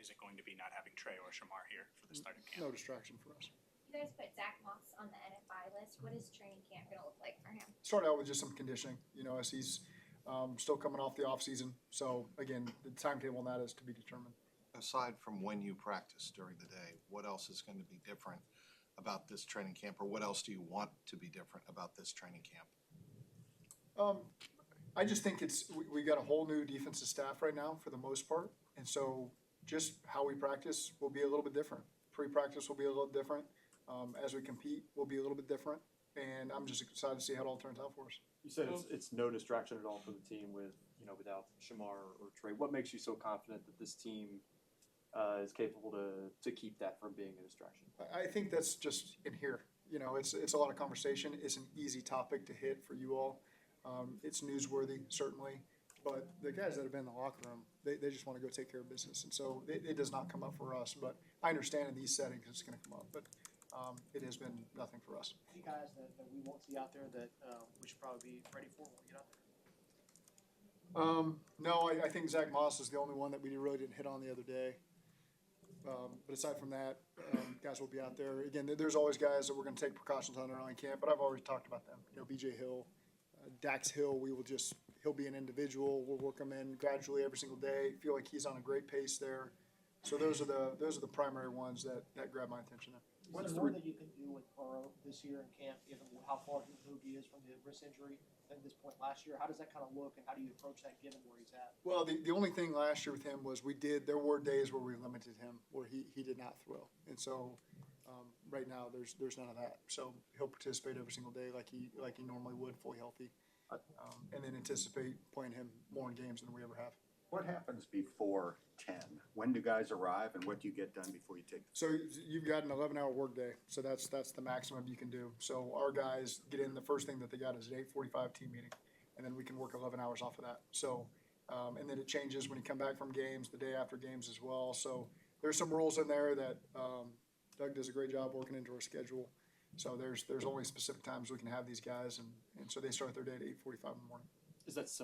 is it going to be not having Trey or Shamar here for the start of camp? No distraction for us. You guys put Zac on the NFI list. What is training camp going to look like for him? Start out with just some conditioning, as he's still coming off the off season. So again, the timetable on that is to be determined. Aside from when you practice during the day, what else is going to be different about this training camp, or what else do you want to be different about this training camp? I just think we got a whole new defensive staff right now for the most part, and so just how we practice will be a little bit different. Pre-practice will be a little different. As we compete, will be a little bit different, and I'm just excited to see how it all turns out for us. You said it's no distraction at all for the team without Shamar or Trey. What makes you so confident that this team is capable to keep that from being a distraction? I think that's just in here. It's a lot of conversation. It's an easy topic to hit for you all. It's newsworthy, certainly, but the guys that have been in the locker room, they just want to go take care of business, and so it does not come up for us. But I understand in these settings it's going to come up, but it has been nothing for us. Any guys that we won't see out there that we should probably be ready for when we get out there? No, I think Zach Moss is the only one that we really didn't hit on the other day. But aside from that, guys will be out there. Again, there's always guys that we're going to take precautions on early in camp, but I've already talked about them. BJ Hill, Dax Hill, he'll be an individual. We'll work him in gradually every single day. Feel like he's on a great pace there. So those are the primary ones that grab my attention. Is there more that you can do with Burrow this year in camp, given how far removed he is from the wrist injury at this point last year? How does that kind of look, and how do you approach that given where he's at? Well, the only thing last year with him was there were days where we limited him, where he did not throw. And so right now there's none of that. So he'll participate every single day like he normally would, fully healthy. And then anticipate playing him more in games than we ever have. What happens before 10? When do guys arrive, and what do you get done before you take them? So you've got an 11-hour workday, so that's the maximum you can do. So our guys get in, the first thing that they got is an 8:45 team meeting, and then we can work 11 hours off of that. So, and then it changes when you come back from games, the day after games as well. So there's some rules in there that Doug does a great job working into our schedule. So there's only specific times we can have these guys, and so they start their day at 8:45 in the morning. Is that